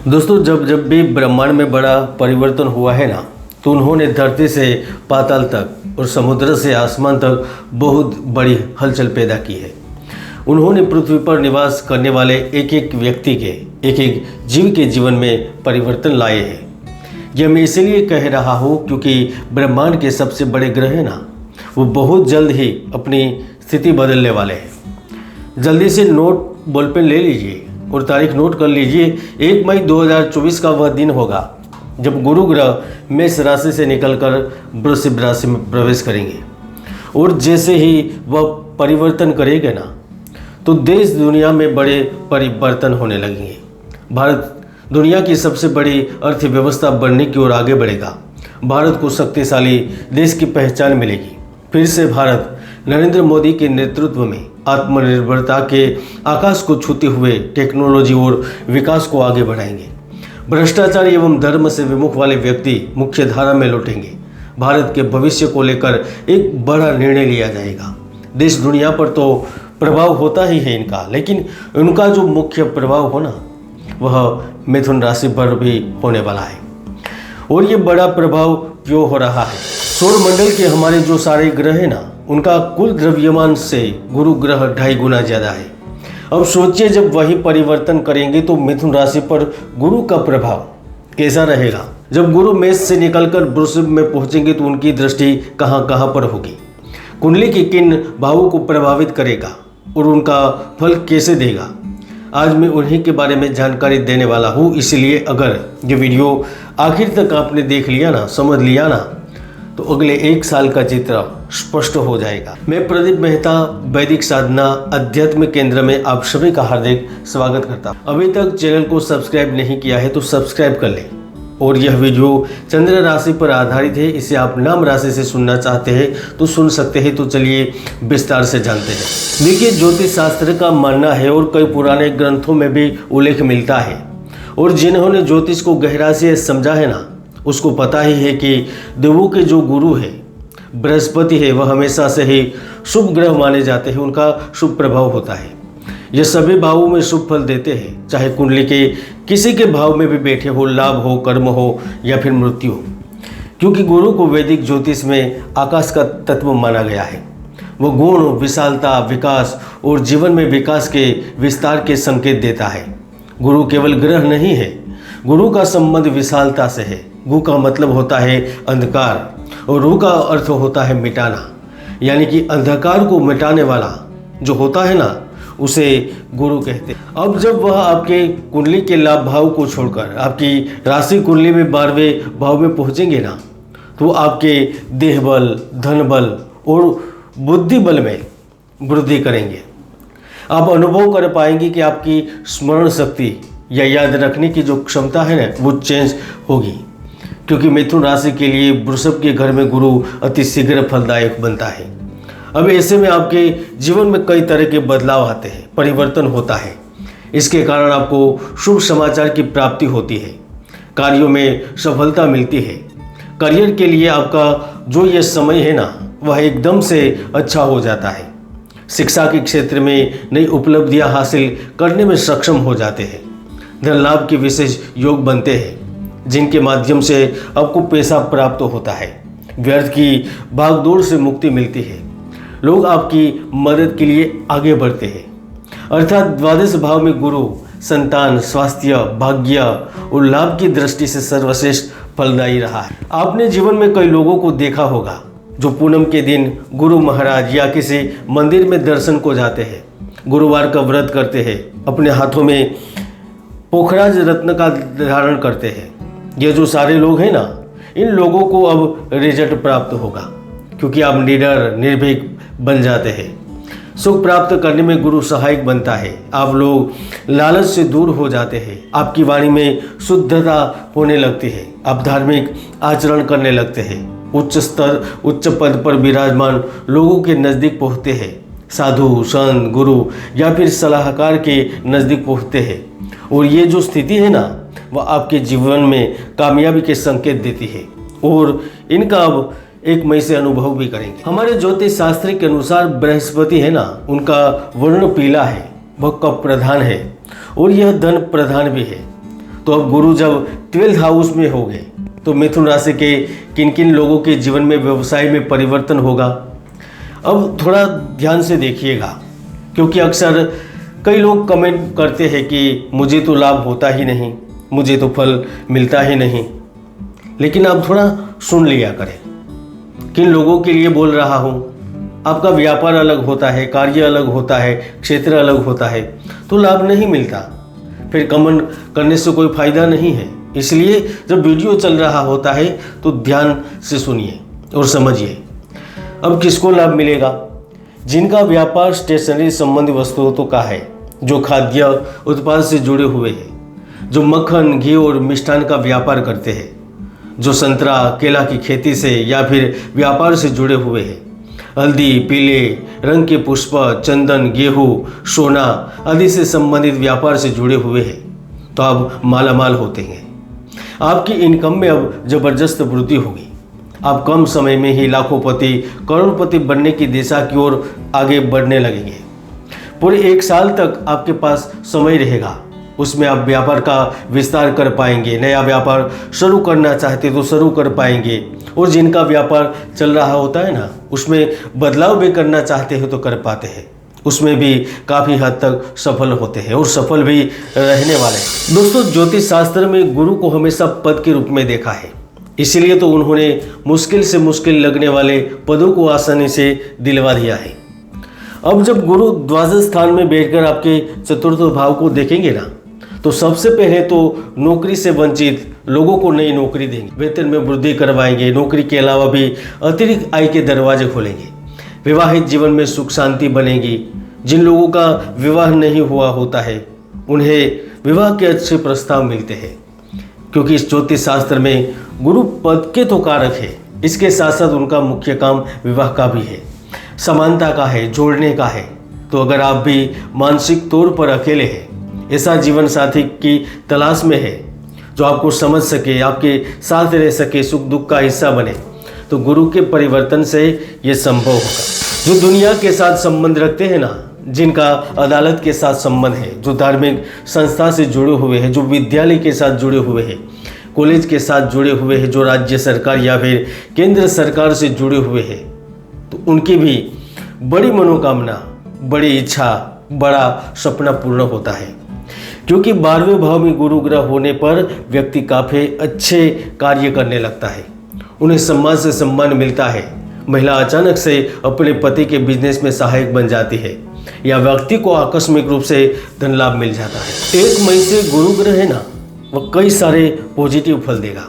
दोस्तों, जब भी ब्रह्मांड में बड़ा परिवर्तन हुआ है ना, तो उन्होंने धरती से पाताल तक और समुद्र से आसमान तक बहुत बड़ी हलचल पैदा की है। उन्होंने पृथ्वी पर निवास करने वाले एक एक व्यक्ति के, एक एक जीव के जीवन में परिवर्तन लाए हैं। यह मैं इसलिए कह रहा हूँ क्योंकि ब्रह्मांड के सबसे बड़े ग्रह हैं ना, वो बहुत जल्द ही अपनी स्थिति बदलने वाले हैं। जल्दी से नोट बॉल पेन ले लीजिए और तारीख नोट कर लीजिए। 1 मई 2024 का वह दिन होगा जब गुरु ग्रह मेष राशि से निकलकर वृश्चिक राशि में प्रवेश करेंगे। और जैसे ही वह परिवर्तन करेंगे ना, तो देश दुनिया में बड़े परिवर्तन होने लगेंगे। भारत दुनिया की सबसे बड़ी अर्थव्यवस्था बनने की ओर आगे बढ़ेगा। भारत को शक्तिशाली देश की पहचान मिलेगी। फिर से भारत नरेंद्र मोदी के नेतृत्व में आत्मनिर्भरता के आकाश को छूते हुए टेक्नोलॉजी और विकास को आगे बढ़ाएंगे। भ्रष्टाचार एवं धर्म से विमुख वाले व्यक्ति मुख्य धारा में लौटेंगे। भारत के भविष्य को लेकर एक बड़ा निर्णय लिया जाएगा। देश दुनिया पर तो प्रभाव होता ही है इनका, लेकिन उनका जो मुख्य प्रभाव हो ना, वह मिथुन राशि पर भी होने वाला है। और ये बड़ा प्रभाव क्यों हो रहा है? सौर मंडल के हमारे जो सारे ग्रह हैं ना, उनका कुल द्रव्यमान से गुरु ग्रह 2.5 गुना ज़्यादा है। अब सोचिए, जब वही परिवर्तन करेंगे तो मिथुन राशि पर गुरु का प्रभाव कैसा रहेगा? जब गुरु मेष से निकलकर वृश्चिक में पहुंचेंगे तो उनकी दृष्टि कहाँ कहाँ पर होगी, कुंडली के किन भावों को प्रभावित करेगा और उनका फल कैसे देगा, आज मैं उन्हीं के बारे में जानकारी देने वाला हूँ। इसलिए अगर ये वीडियो आखिर तक आपने देख लिया ना, समझ लिया ना, तो अगले 1 साल का चित्र स्पष्ट हो जाएगा। मैं प्रदीप मेहता वैदिक साधना अध्यात्म केंद्र में आप सभी का हार्दिक स्वागत करता हूँ। अभी तक चैनल को सब्सक्राइब नहीं किया है तो सब्सक्राइब कर लें। और यह वीडियो चंद्र राशि पर आधारित है। इसे आप नाम राशि से सुनना चाहते हैं तो सुन सकते हैं। तो चलिए विस्तार से जानते हैं। देखिए, ज्योतिष शास्त्र का मानना है और कई पुराने ग्रंथों में भी उल्लेख मिलता है, और जिन्होंने ज्योतिष को गहरा से समझा है ना, उसको पता ही है कि देवों के जो गुरु है बृहस्पति है, वह हमेशा से ही शुभ ग्रह माने जाते हैं। उनका शुभ प्रभाव होता है। ये सभी भावों में शुभ फल देते हैं, चाहे कुंडली के किसी के भाव में भी बैठे हो, लाभ हो, कर्म हो या फिर मृत्यु हो। क्योंकि गुरु को वैदिक ज्योतिष में आकाश का तत्व माना गया है। वो गुण, विशालता, विकास और जीवन में विकास के विस्तार के संकेत देता है। गुरु केवल ग्रह नहीं है, गुरु का संबंध विशालता से है। गु का मतलब होता है अंधकार और रू का अर्थ होता है मिटाना, यानी कि अंधकार को मिटाने वाला जो होता है ना, उसे गुरु कहते हैं। अब जब वह आपके कुंडली के लाभ भाव को छोड़कर आपकी राशि कुंडली में 12वें भाव में पहुंचेंगे ना, तो आपके देह बल, धन बल और बुद्धि बल में वृद्धि करेंगे। आप अनुभव कर पाएंगे कि आपकी स्मरण शक्ति या याद रखने की जो क्षमता है ना, वो चेंज होगी। क्योंकि मिथुन राशि के लिए वृषभ के घर में गुरु अति शीघ्र फलदायक बनता है। अब ऐसे में आपके जीवन में कई तरह के बदलाव आते हैं, परिवर्तन होता है। इसके कारण आपको शुभ समाचार की प्राप्ति होती है, कार्यों में सफलता मिलती है। करियर के लिए आपका जो ये समय है ना, वह एकदम से अच्छा हो जाता है। शिक्षा के क्षेत्र में नई उपलब्धियां हासिल करने में सक्षम हो जाते हैं। धन लाभ के विशेष योग बनते हैं, जिनके माध्यम से आपको पैसा प्राप्त होता है। व्यर्थ की भागदौड़ से मुक्ति मिलती है। लोग आपकी मदद के लिए आगे बढ़ते हैं। अर्थात 12वें भाव में गुरु संतान, स्वास्थ्य, भाग्य और लाभ की दृष्टि से सर्वश्रेष्ठ फलदायी रहा है। आपने जीवन में कई लोगों को देखा होगा जो पूनम के दिन गुरु महाराज या किसी मंदिर में दर्शन को जाते हैं, गुरुवार का व्रत करते हैं, अपने हाथों में पोखराज रत्न का धारण करते हैं। ये जो सारे लोग हैं ना, इन लोगों को अब रिजल्ट प्राप्त होगा, क्योंकि आप निडर, निर्भीक बन जाते हैं। सुख प्राप्त करने में गुरु सहायक बनता है। आप लोग लालच से दूर हो जाते हैं। आपकी वाणी में शुद्धता होने लगती है। आप धार्मिक आचरण करने लगते हैं। उच्च स्तर, उच्च पद पर विराजमान लोगों के नज़दीक पहुँचते हैं। साधु, संत, गुरु या फिर सलाहकार के नज़दीक पहुँचते हैं। और ये जो स्थिति है ना, वह आपके जीवन में कामयाबी के संकेत देती है। और इनका अब 1 मई से अनुभव भी करेंगे। हमारे ज्योतिष शास्त्र के अनुसार बृहस्पति है ना, उनका वर्ण पीला है, वह कप प्रधान है और यह धन प्रधान भी है। तो अब गुरु जब 12th हाउस में हो गए तो मिथुन राशि के किन किन लोगों के जीवन में व्यवसाय में परिवर्तन होगा, अब थोड़ा ध्यान से देखिएगा, क्योंकि अक्सर कई लोग कमेंट करते हैं कि मुझे तो लाभ होता ही नहीं, मुझे तो फल मिलता ही नहीं। लेकिन आप थोड़ा सुन लिया करें किन लोगों के लिए बोल रहा हूँ। आपका व्यापार अलग होता है, कार्य अलग होता है, क्षेत्र अलग होता है, तो लाभ नहीं मिलता, फिर कमेंट करने से कोई फायदा नहीं है। इसलिए जब वीडियो चल रहा होता है तो ध्यान से सुनिए और समझिए। अब किसको लाभ मिलेगा? जिनका व्यापार स्टेशनरी संबंधी वस्तुओं का है, जो खाद्य उत्पाद से जुड़े हुए हैं, जो मक्खन, घी और मिष्ठान का व्यापार करते हैं, जो संतरा केला की खेती से या फिर व्यापार से जुड़े हुए हैं, हल्दी, पीले रंग के पुष्प, चंदन, गेहूँ, सोना आदि से संबंधित व्यापार से जुड़े हुए हैं, तो आप मालामाल होते हैं। आपकी इनकम में अब जबरदस्त वृद्धि होगी। आप कम समय में ही लाखोंपति, करोड़पति बनने की दिशा की ओर आगे बढ़ने लगेंगे। पूरे 1 साल तक आपके पास समय रहेगा, उसमें आप व्यापार का विस्तार कर पाएंगे। नया व्यापार शुरू करना चाहते तो शुरू कर पाएंगे, और जिनका व्यापार चल रहा होता है ना, उसमें बदलाव भी करना चाहते हो तो कर पाते हैं, उसमें भी काफ़ी हद तक सफल होते हैं और सफल भी रहने वाले हैं। दोस्तों, ज्योतिष शास्त्र में गुरु को हमेशा पद के रूप में देखा है, इसीलिए तो उन्होंने मुश्किल से मुश्किल लगने वाले पदों को आसानी से दिलवा दिया है। अब जब गुरु द्वादश स्थान में बैठकर आपके चतुर्थ भाव को देखेंगे ना, तो सबसे पहले तो नौकरी से वंचित लोगों को नई नौकरी देंगे, वेतन में वृद्धि करवाएंगे, नौकरी के अलावा भी अतिरिक्त आय के दरवाजे खोलेंगे, विवाहित जीवन में सुख शांति बनेगी। जिन लोगों का विवाह नहीं हुआ होता है उन्हें विवाह के अच्छे प्रस्ताव मिलते हैं, क्योंकि इस ज्योतिष शास्त्र में गुरु पद के तो कारक है, इसके साथ साथ उनका मुख्य काम विवाह का भी है, समानता का है, जोड़ने का है। तो अगर आप भी मानसिक तौर पर अकेले हैं, ऐसा जीवन साथी की तलाश में है जो आपको समझ सके, आपके साथ रह सके, सुख दुख का हिस्सा बने, तो गुरु के परिवर्तन से ये संभव होगा। जो दुनिया के साथ संबंध रखते हैं ना, जिनका अदालत के साथ संबंध है, जो धार्मिक संस्था से जुड़े हुए हैं, जो विद्यालय के साथ जुड़े हुए हैं, कॉलेज के साथ जुड़े हुए हैं, जो राज्य सरकार या फिर केंद्र सरकार से जुड़े हुए हैं, तो उनकी भी बड़ी मनोकामना, बड़ी इच्छा, बड़ा सपना पूर्ण होता है। क्योंकि 12वें भाव में गुरु ग्रह होने पर व्यक्ति काफ़ी अच्छे कार्य करने लगता है, उन्हें समाज से सम्मान मिलता है। महिला अचानक से अपने पति के बिजनेस में सहायक बन जाती है, या व्यक्ति को आकस्मिक रूप से धन लाभ मिल जाता है। 1 मई से गुरु ग्रह है ना, वह कई सारे पॉजिटिव फल देगा,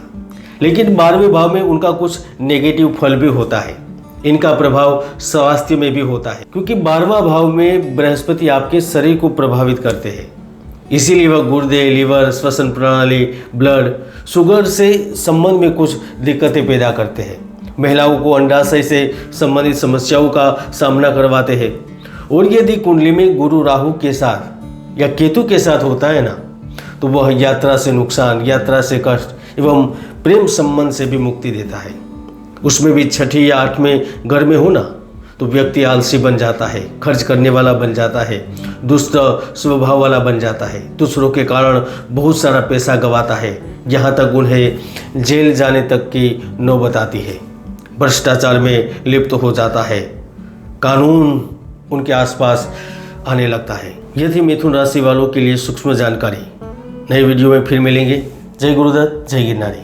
लेकिन 12वें भाव में उनका कुछ नेगेटिव फल भी होता है। इनका प्रभाव स्वास्थ्य में भी होता है, क्योंकि 12वां भाव में बृहस्पति आपके शरीर को प्रभावित करते हैं, इसीलिए वह गुर्दे, लीवर, श्वसन प्रणाली, ब्लड शुगर से संबंध में कुछ दिक्कतें पैदा करते हैं। महिलाओं को अंडाशय से संबंधित समस्याओं का सामना करवाते हैं। और यदि कुंडली में गुरु राहु के साथ या केतु के साथ होता है ना, तो वह यात्रा से नुकसान, यात्रा से कष्ट एवं प्रेम संबंध से भी मुक्ति देता है। उसमें भी 6ठी या 8वें घर में हो ना, तो व्यक्ति आलसी बन जाता है, खर्च करने वाला बन जाता है, दुष्ट स्वभाव वाला बन जाता है, दूसरों के कारण बहुत सारा पैसा गंवाता है, यहाँ तक उन्हें जेल जाने तक की नौबत आती है। भ्रष्टाचार में लिप्त हो जाता है, कानून उनके आसपास आने लगता है। यह थी मिथुन राशि वालों के लिए सूक्ष्म जानकारी। नई वीडियो में फिर मिलेंगे। जय गुरुदत्त, जय गिरनारी।